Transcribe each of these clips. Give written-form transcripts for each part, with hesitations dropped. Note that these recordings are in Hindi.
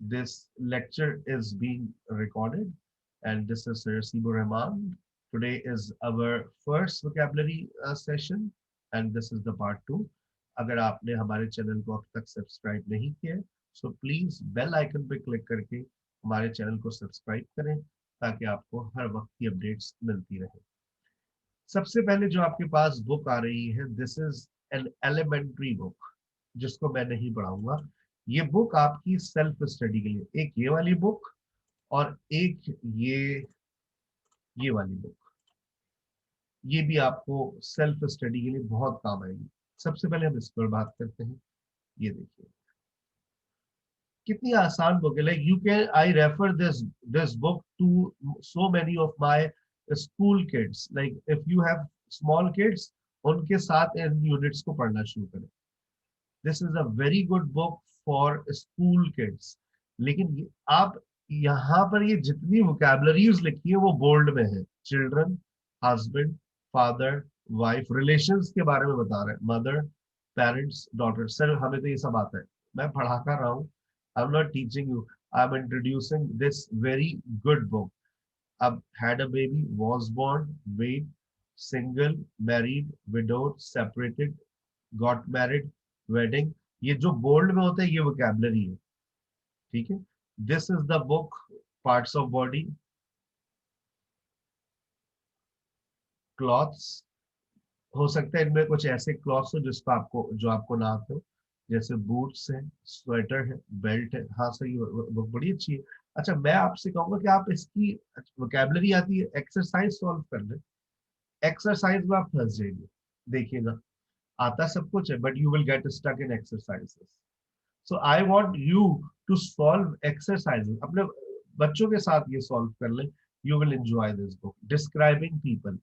This lecture is being recorded, and this is Sir Sibu Rahman. Today is our first vocabulary session, and this is the part 2. अगर आपने हमारे चैनल को अब तक सब्सक्राइब नहीं किया है, so प्लीज बेल आइकन पे क्लिक करके हमारे चैनल को सब्सक्राइब करें ताकि आपको हर वक्त की अपडेट्स मिलती रहे। सबसे पहले जो आपके पास बुक आ रही है, this is an elementary book, जिसको मैं नहीं पढ़ाऊंगा। ये बुक आपकी सेल्फ स्टडी के लिए, एक ये वाली बुक और एक ये वाली बुक, ये भी आपको सेल्फ स्टडी के लिए बहुत काम आएगी। सबसे पहले हम इस पर बात करते हैं। ये देखिए कितनी आसान बुक है। Like you can I refer this book to so many of my school kids. Like if you have small kids, उनके साथ इन यूनिट्स को पढ़ना शुरू करें। This is a very good book for school kids. लेकिन आप यहाँ पर ये जितनी वोकैबुलरीज लिखी है वो बोल्ड में है। Children, husband, father, wife, relations के बारे में बता रहे हैं, मदर, पेरेंट्स, डॉटर। सर हमें तो ये सब आता है, मैं पढ़ा कर रहा हूँ। I am not teaching you, I am introducing this very good book. अब had a baby, was born, weight, single, married, widowed, separated, got married, wedding, ये जो बोल्ड में होता है ये वोकैबुलरी है। ठीक है, this is the book. Parts of body, clothes, हो सकता है इनमें कुछ ऐसे क्लॉथ्स हो जिसको आपको जो आपको ना आते हो, जैसे बूट्स है, स्वेटर है, बेल्ट है। हाँ सही, बुक बड़ी अच्छी है। अच्छा, मैं आपसे कहूंगा कि आप इसकी वोकैबुलरी आती है, एक्सरसाइज सॉल्व कर ले। एक्सरसाइज में आप फंस जाएंगे, देखिएगा। आता सब कुछ है but you will get stuck in exercises. So I want you to solve exercises, अपने बच्चों के साथ ये सॉल्व कर ले। You will enjoy this book. Describing people,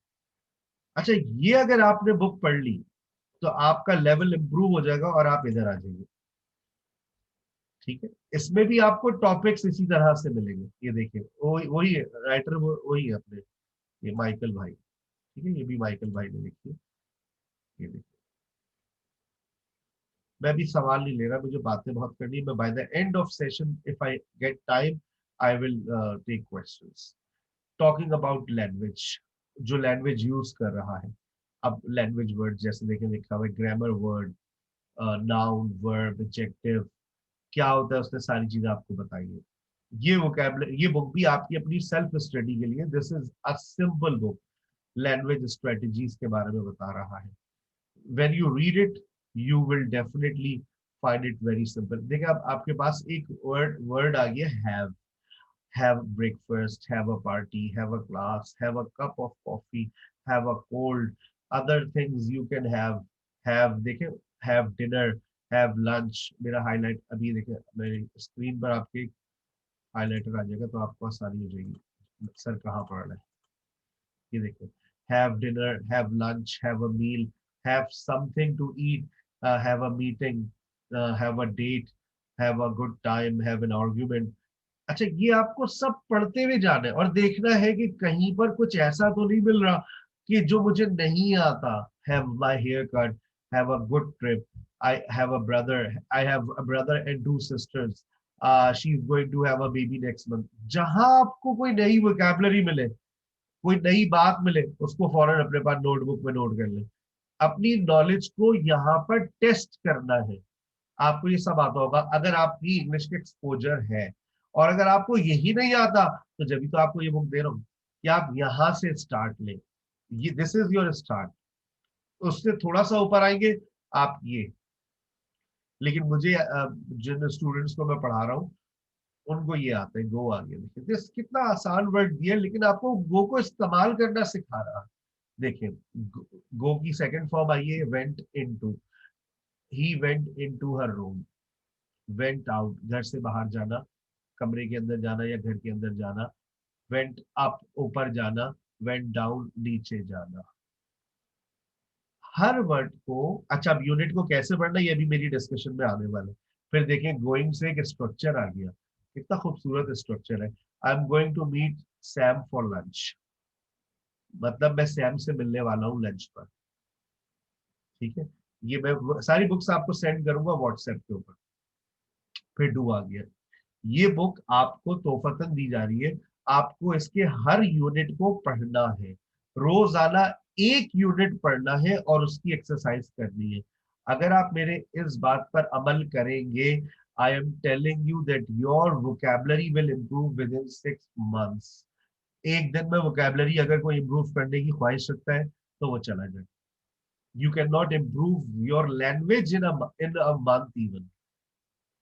अच्छा ये अगर आपने बुक पढ़ ली तो आपका लेवल इंप्रूव हो जाएगा और आप इधर आ जाएंगे। ठीक है, इसमें भी आपको टॉपिक्स इसी तरह से मिलेंगे। ये देखिए वही है राइटर, वो वही है अपने, ये माइकल भाई। ठीक है, ये भी माइकल भाई ने लिखी है। ये देखिए, मैं भी सवाल नहीं ले रहा, मुझे बातें बहुत करनी है। मैं by the end of session if I get time I will take questions. Talking about language, जो लैंग्वेज यूज कर रहा है। अब लैंग्वेज वर्ड जैसे देखें, लिखा हुआ है grammar word, noun, verb, adjective, क्या होता है उसने सारी चीजें आपको बताई है। ये वोकैबुलरी, ये बुक भी आपकी अपनी सेल्फ स्टडी के लिए। This is a simple book, language strategies के बारे में बता रहा है। When you read it you will definitely find it very simple. देखिए अब आपके पास एक वर्ड वर्ड आ गया, have breakfast, have a party, have a glass, have a cup of coffee, have a cold, other things you can have देखें, have dinner, have lunch। मेरा हाईलाइट अभी देखें, मेरी स्क्रीन पर आपके हाईलाइटर आ जाएगा तो आपको आसानी हो जाएगी सर कहाँ पढ़ रहा है। ये देखो, have dinner, have lunch, have a meal, have something to eat, have a meeting, have a date, have a good time, have an argument। अच्छा ये आपको सब पढ़ते हुए जाना है और देखना है कि कहीं पर कुछ ऐसा तो नहीं मिल रहा कि जो मुझे नहीं आता। Have my hair cut, have a good trip, I have a brother, I have a brother and two sisters, she is going to have a baby next month. जहां आपको कोई नई वोकैबुलरी मिले, कोई नई बात मिले, उसको फौरन अपने पास नोटबुक में नोट कर ले। अपनी नॉलेज को यहाँ पर टेस्ट करना है। आपको ये सब आता होगा अगर आपकी इंग्लिश के एक्सपोजर है। और अगर आपको यही नहीं आता तो जब भी तो आपको ये बुक दे रहा हूँ कि आप यहाँ से स्टार्ट लें। ये दिस इज योर स्टार्ट। उससे थोड़ा सा ऊपर आएंगे आप ये। लेकिन मुझे जिन स्टूडेंट्स को मैं पढ़ा रहा हूँ उनको ये आता है, गो आ गया। देखिए दिस कितना आसान वर्ड दिया, लेकिन आपको गो को इस्तेमाल करना सिखा रहा है। देखिए गो की सेकंड फॉर्म आई है went into. He went into her room. Went out, घर से बाहर जाना, कमरे के अंदर जाना या घर के अंदर जाना। वेंट अप, ऊपर जाना। वेंट डाउन, नीचे जाना। हर वर्ड को, अच्छा अब यूनिट को कैसे पढ़ना ये भी मेरी डिस्कशन में आने वाला है। फिर देखें गोइंग से एक स्ट्रक्चर आ गया, कितना खूबसूरत स्ट्रक्चर है। I am going to meet Sam for lunch, मतलब मैं सैम से मिलने वाला हूँ लंच पर। ठीक है, ये मैं सारी बुक्स आपको सेंड करूंगा व्हाट्सएप के ऊपर। फिर डू आ गया, ये बुक आपको तोहफतन दी जा रही है। आपको इसके हर यूनिट को पढ़ना है, रोजाना एक यूनिट पढ़ना है और उसकी एक्सरसाइज करनी है। अगर आप मेरे इस बात पर अमल करेंगे, I am telling you that your vocabulary will improve with in 6 months. एक दिन में वोकैबुलरी अगर कोई इम्प्रूव करने की ख्वाहिश रखता है तो वो चला जाए। You can not improve your language in a month even.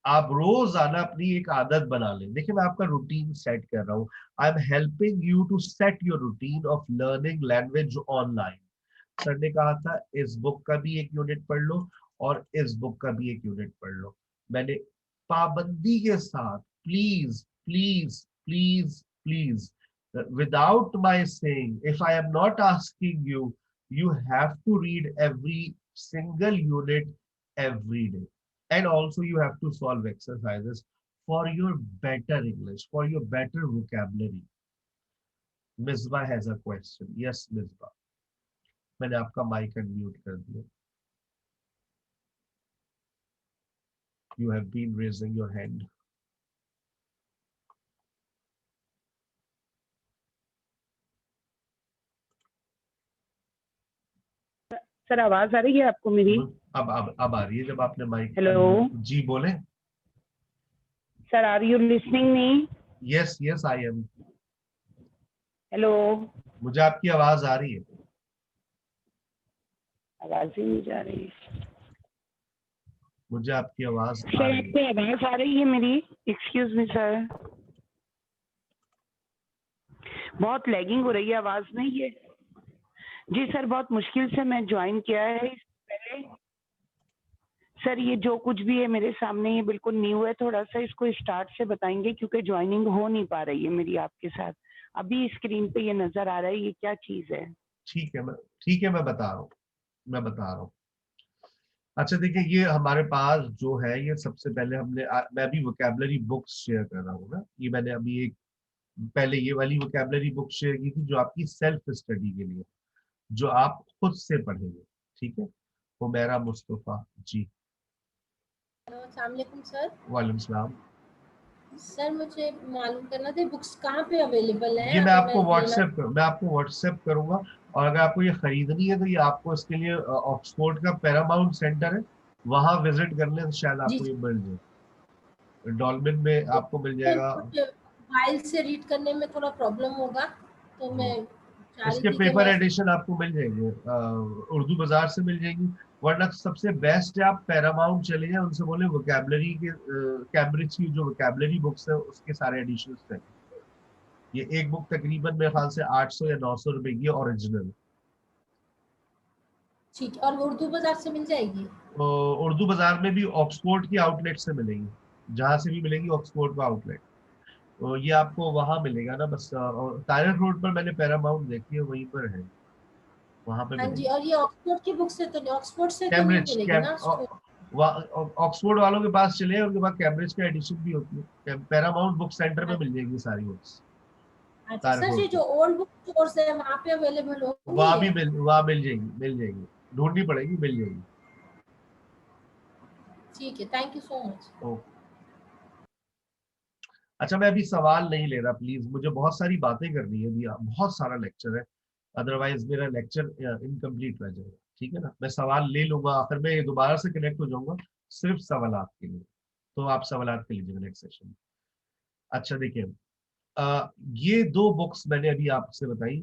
आप रोजाना अपनी एक आदत बना लें। देखिए मैं आपका रूटीन सेट कर रहा हूँ। I am helping you to set your routine of learning language online. Sir ने कहा था इस बुक का भी एक यूनिट पढ़ लो और इस बुक का भी एक यूनिट पढ़ लो। मैंने पाबंदी के साथ, please please please please, without my saying, if I am not asking you, you have to read every single unit every day. And also you have to solve exercises for your better English, for your better vocabulary. Misbah has a question. Yes, Misbah. मैंने आपका माइक अनम्यूट कर दिया। You have been raising your hand. Sir आवाज आ रही है आपको मेरी? अब आ रही है जब आपने माइक हेलो अनम्यूट। जी बोले। Sir, are you listening me? Yes yes I am. Hello, मुझे आपकी आवाज आ रही है। आवाज ही नहीं जा रही। मुझे आपकी आवाज आ सर रही है। आपको आवाज आ रही है मेरी? एक्सक्यूज मी सर, बहुत लैगिंग हो रही है आवाज नहीं है। जी सर, बहुत मुश्किल से मैं ज्वाइन किया है इससे पहले। सर ये जो कुछ भी है मेरे सामने ये बिल्कुल न्यू है, थोड़ा सा इसको स्टार्ट से बताएंगे क्योंकि ज्वाइनिंग हो नहीं पा रही है मेरी आपके साथ। अभी स्क्रीन पे ये नजर आ रहा है, ये क्या चीज है? ठीक है, मैं बता रहा हूँ। मैं बता रहा हूँ। अच्छा देखिए, ये हमारे पास जो है, ये सबसे पहले मैं अभी वोकैबुलरी बुक्स शेयर कर रहा हूँ ना। ये मैंने अभी एक पहले ये वाली वोकैबुलरी बुक शेयर की थी जो आपकी सेल्फ स्टडी के लिए, जो आप खुद से पढ़ेंगे। ठीक है। हुमैरा मुस्तफा जी। हेलो, अस्सलाम वालेकुम सर। वालेकुम सलाम। सर मुझे मालूम करना था बुक्स कहाँ पे अवेलेबल हैं ये अगर मैं लेना। मैं आपको व्हाट्सएप करूंगा। और अगर आपको ये खरीदनी है तो ये आपको इसके लिए ऑक्सफोर्ड का पैरामाउंट सेंटर है, वहां विजिट कर लें तो शायद जी आपको ये मिल जाए। डॉल्बिन में आपको मिल जी, जाएगा। कुछ मोबाइल से रीड करने में थोड़ा प्रॉब्लम होगा तो मैं चाह रही इसके थी कि पेपर मैं। एडिशन आपको मिल जाएंगे, उर्दू बाजार से मिल जाएंगी। वरना सबसे बेस्ट है आप पैरामाउंट चले जाए, उनसे बोले वोकैबुलरी के कैम्ब्रिज की जो वोकैबुलरी बुक्स है उसके सारे एडिशन चाहिए। ये एक बुक तकरीबन मेरे ख्याल से 800 या 900 रुपए की ओरिजिनल। ठीक है, और उर्दू बाजार से मिल जाएगी? उर्दू बाजार में भी ऑक्सफोर्ड की आउटलेट से मिलेंगी, जहां से भी मिलेंगी ऑक्सफोर्ड का आउटलेट। तो ये आपको वहां मिलेगा ना बस। और टायर रोड पर मैंने पैरामाउंट देखी है, वहीं पर है, वहां पे हाँ जी, मिलेगी। और ये ऑक्सफोर्ड की बुक से तो नहीं, ऑक्सफोर्ड से तो नहीं कैम्ब्रिज मिलेगी कैम ना स्टोर? ऑक्सफोर्ड वालों के पास चले, उनके पास कैम्ब्रिज का एडिशन भी होती है। पैरामाउंट बुक सेंटर में मिल जाएगी सारी बुक्स। अच्छा टायर सर, ये रोड जो पे ओल्ड बुक स्टोर्स है वहाँ पे अवेलेबल होंगी वहां भी ये? वहां मिल जाएगी। ढूंढनी पड़ेगी, मिल जाएगी। ठीक है, thank you so much. Okay. अच्छा मैं अभी सवाल नहीं ले रहा प्लीज, मुझे बहुत सारी बातें करनी है, अभी बहुत सारा लेक्चर है। अदरवाइज मेरा लेक्चर इनकम्प्लीट रह जाएगा। ठीक है ना, मैं सवाल ले लूंगा, आखिर में दोबारा से कनेक्ट हो जाऊंगा सिर्फ सवालात के लिए। तो आप सवालात कर लीजिएगा नेक्स्ट सेशन में। अच्छा देखिए, ये दो बुक्स मैंने अभी आपसे बताई,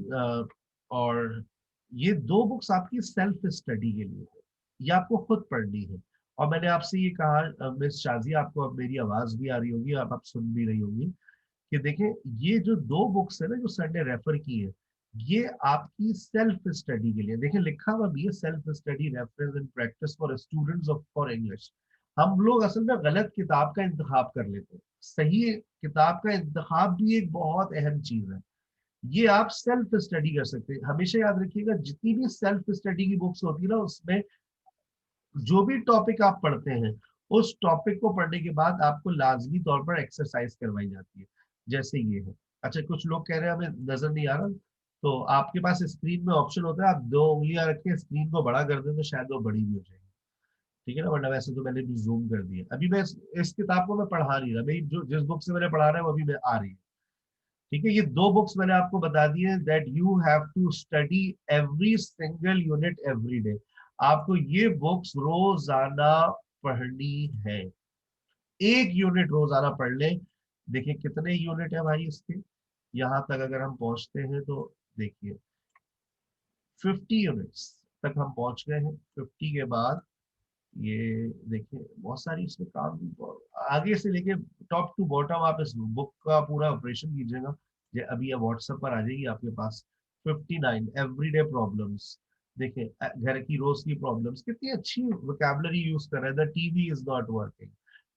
और ये दो बुक्स आपकी सेल्फ स्टडी के लिए है। ये आपको खुद पढ़नी है। और मैंने आपसे ये कहा, मिस शाजी, आपको अब मेरी आवाज भी आ रही होगी, आप सुन भी रही होंगी, कि देखें ये जो दो बुक्स है ना जो सर ने रेफर की है, ये आपकी सेल्फ स्टडी के लिए। देखें लिखा हुआ भी है, self study reference and practice for students of for English. हम लोग असल में गलत किताब का इंतखाब कर लेते हैं। सही किताब का इंतखाब भी एक बहुत अहम चीज है। ये आप सेल्फ स्टडी कर सकते हैं। हमेशा याद रखिएगा, जितनी भी सेल्फ स्टडी की बुक्स होती है ना, उसमें जो भी टॉपिक आप पढ़ते हैं, उस टॉपिक को पढ़ने के बाद आपको लाजमी तौर पर एक्सरसाइज करवाई जाती है, जैसे ये है। अच्छा कुछ लोग कह रहे हैं हमें नजर नहीं आ रहा, तो आपके पास स्क्रीन में ऑप्शन होता है, आप 2 उंगलियां रख के स्क्रीन को बड़ा कर दें तो शायद वो बड़ी भी हो जाएगी। ठीक है ना, वरना वैसे तो मैंने भी जूम कर दिया। अभी मैं इस किताब को मैं पढ़ा नहीं रहा, मैं जो जिस बुक से मैंने पढ़ा रहा है वो अभी मैं आ रही है। ठीक है, ये दो बुक्स मैंने आपको बता दी है, that you have to study every single unit every day. आपको ये बुक्स रोजाना पढ़नी है, एक यूनिट रोजाना पढ़ ले। देखिए कितने यूनिट है भाई इसके, यहाँ तक अगर हम पहुंचते हैं तो देखिए 50 यूनिट्स तक हम पहुंच गए हैं। 50 के बाद ये देखिए बहुत सारी इसमें काम, आगे से लेके टॉप टू बॉटम आप इस बुक का पूरा ऑपरेशन कीजिएगा। ये अभी ये व्हाट्सएप पर आ जाएगी आपके पास। 59 एवरीडे प्रॉब्लम्स, देखिए घर की रोज की प्रॉब्लम्स, कितनी अच्छी वोकैबुलरी यूज कर रहे हैं। The TV is not working,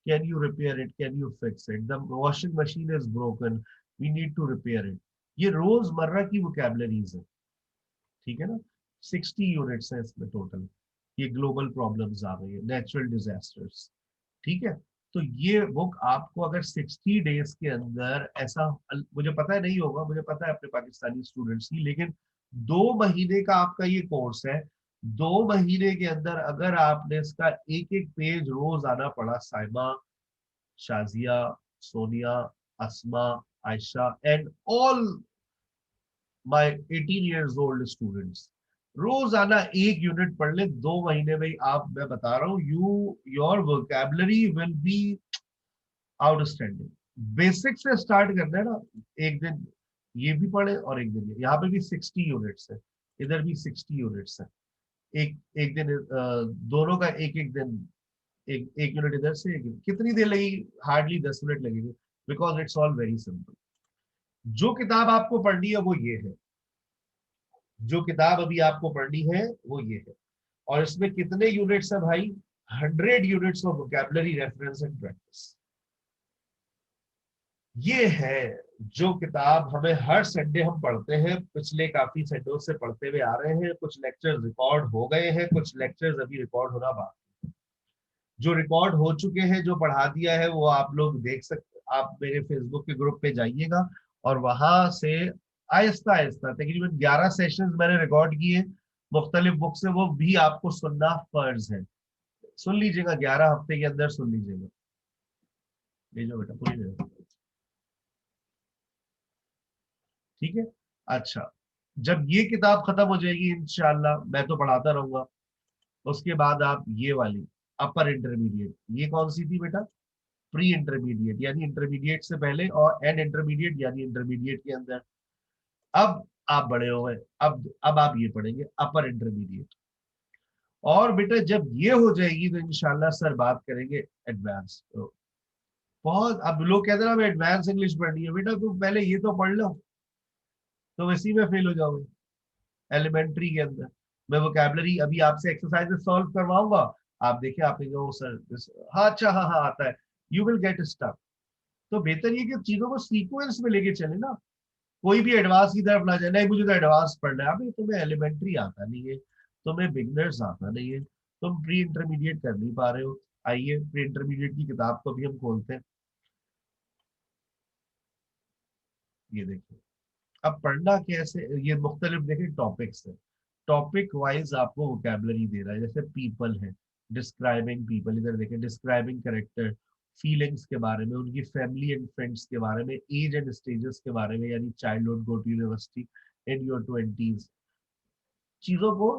can you repair it, can you fix it, the washing machine is broken, we need to repair it. ये रोजमर्रा की वोकैबुलरीज है, ठीक है ना। 60 यूनिट्स है इसमें टोटल। ये ग्लोबल प्रॉब्लम्स आ गई है, नेचुरल डिजास्टर्स, ठीक है। तो ये बुक आपको अगर 60 डेज के अंदर ऐसा, मुझे पता है नहीं होगा, मुझे पता है अपने पाकिस्तानी स्टूडेंट्स की, लेकिन 2 महीने का आपका ये कोर्स है। 2 महीने के अंदर अगर आपने इसका एक एक पेज रोज आना पड़ा, Saima, Shazia, Sonia, Asma, Ayesha and all my 18 years old students, रोजाना एक यूनिट पढ़ ले 2 महीने में ही आप, मैं बता रहा हूँ, your vocabulary will be outstanding. Basic से स्टार्ट करना है ना, एक दिन ये भी पढ़े और एक दिन ये, यहाँ पे भी 60 यूनिट्स है, इधर भी 60 यूनिट्स है। एक एक दिन दोनों का एक एक दिन, एक एक यूनिट इधर से, कितनी देर लगी, हार्डली 10 मिनट लगेंगे, because it's all very simple. जो किताब आपको पढ़नी है वो ये है, जो किताब अभी आपको पढ़नी है वो ये है। और इसमें कितने यूनिट्स है भाई, 100 units of vocabulary, reference and practice. ये है जो किताब हमें हर संडे हम पढ़ते हैं, पिछले काफी संडे से पढ़ते हुए आ रहे हैं। कुछ लेक्चर्स रिकॉर्ड हो गए हैं, कुछ लेक्चर्स अभी रिकॉर्ड होना बाकी। जो रिकॉर्ड हो चुके हैं, जो पढ़ा दिया है, वो आप लोग देख सकते, आप मेरे फेसबुक के ग्रुप पे जाइएगा और वहां से आहिस्ता आहिस्ता तकरीबन 11 सेशंस मैंने रिकॉर्ड किए मुख्तलिफ बुक से, वो भी आपको सुनना फर्ज है। सुन लीजिएगा, 11 हफ्ते के अंदर सुन लीजिएगा। ले जाओ बेटा, पूरी ले जाओ। ठीक है, अच्छा, जब ये किताब खत्म हो जाएगी इंशाल्लाह, मैं तो पढ़ाता रहूंगा, उसके बाद आप ये वाली अपर इंटरमीडिएट, ये कौन सी थी बेटा, प्री इंटरमीडिएट, यानी इंटरमीडिएट से पहले, और एंड इंटरमीडिएट यानी इंटरमीडिएट के अंदर। अब आप बड़े हो गए, अब आप ये पढ़ेंगे अपर इंटरमीडिएट। और बेटा जब ये हो जाएगी तो इंशाल्लाह सर बात करेंगे एडवांस। तो बहुत, अब लोग कहते हैं ना हमें एडवांस इंग्लिश पढ़नी है, बेटा तुम पहले ये तो पढ़ लो, तो इसी में फेल हो जाओगे। एलिमेंट्री के अंदर मैं वोकैबुलरी अभी आपसे एक्सरसाइज सॉल्व करवाऊंगा, आप देखिए, आप कहेंगे ओ सर हाँ अच्छा हाँ हाँ आता है, यू विल गेट स्टक। तो बेहतर ये कि चीजों को सीक्वेंस में लेके चले ना, कोई भी एडवांस की तरफ ना जाए, नहीं मुझे तो एडवांस पढ़ना है, अभी तुम्हें एलिमेंट्री आता नहीं है, तुम्हें बिगनर्स आता नहीं है, तुम प्री इंटरमीडिएट कर नहीं पा रहे हो। आइए प्री इंटरमीडिएट की किताब को भी हम खोलते हैं, ये देखिए। अब पढ़ना कैसे, ये मुख्तलिफ देखिए टॉपिक्स है, टॉपिक वाइज आपको वोकैबुलरी दे रहा है। जैसे पीपल है, डिस्क्राइबिंग पीपल, इधर देखिए डिस्क्राइबिंग कैरेक्टर, फीलिंग्स के बारे में, उनकी फैमिली एंड फ्रेंड्स के बारे में, एज एंड स्टेजेस के बारे में, यानी childhood, go to university, in your 20s, चीजों को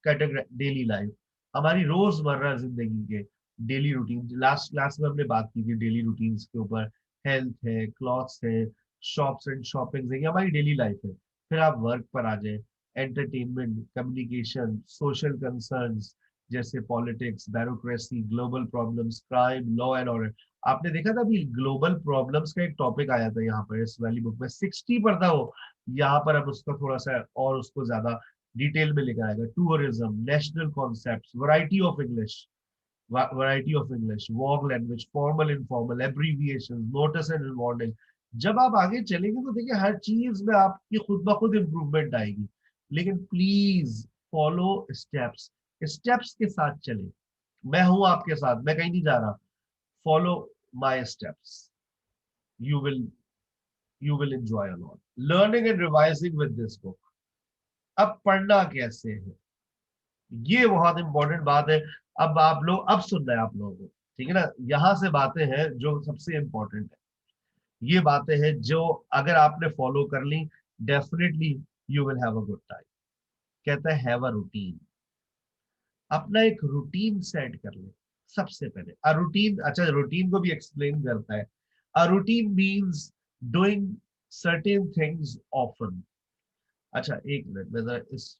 कैटेगरी, डेली लाइफ, हमारी रोजमर्रा जिंदगी के डेली रूटीन, लास्ट क्लास में हमने बात की थी डेली रूटीन्स के ऊपर, हेल्थ है, क्लॉथ्स है, शॉप्स एंड शॉपिंग है, ये हमारी डेली लाइफ है। फिर आप वर्क पर आ जाए, एंटरटेनमेंट, कम्युनिकेशन, सोशल कंसर्न्स, जैसे politics, bureaucracy, global problems, crime, law and order. आपने देखा था अभी ग्लोबल प्रॉब्लम्स का एक टॉपिक आया था यहाँ पर इस वाली बुक में, 60 पर था वो, यहाँ पर अब उसको थोड़ा सा और उसको ज्यादा डिटेल में लिखा आएगा। Tourism, national concepts, variety of English, work language, formal informal, abbreviation, notice and warning. जब आप आगे चलेंगे तो देखिए हर चीज में आपकी खुद ब खुद इम्प्रूवमेंट आएगी, लेकिन प्लीज फॉलो स्टेप्स, स्टेप्स के साथ चले। मैं हूं आपके साथ, मैं कहीं नहीं जा रहा, follow my steps, you will you will enjoy a lot learning and revising with this book. अब पढ़ना कैसे है, ये बहुत इंपॉर्टेंट बात है। अब आप लोग, अब सुनना है आप लोगों को, ठीक है ना। यहाँ से बातें हैं जो सबसे इंपॉर्टेंट है, ये बातें हैं जो अगर आपने फॉलो कर ली, definitely you will have a good time. कहता है हैव अ रूटीन, अपना एक रूटीन सेट कर ले सबसे पहले। अ रूटीन, अच्छा रूटीन को भी एक्सप्लेन करता है। A routine means doing certain things often. अच्छा एक मिनट, मैं जरा इस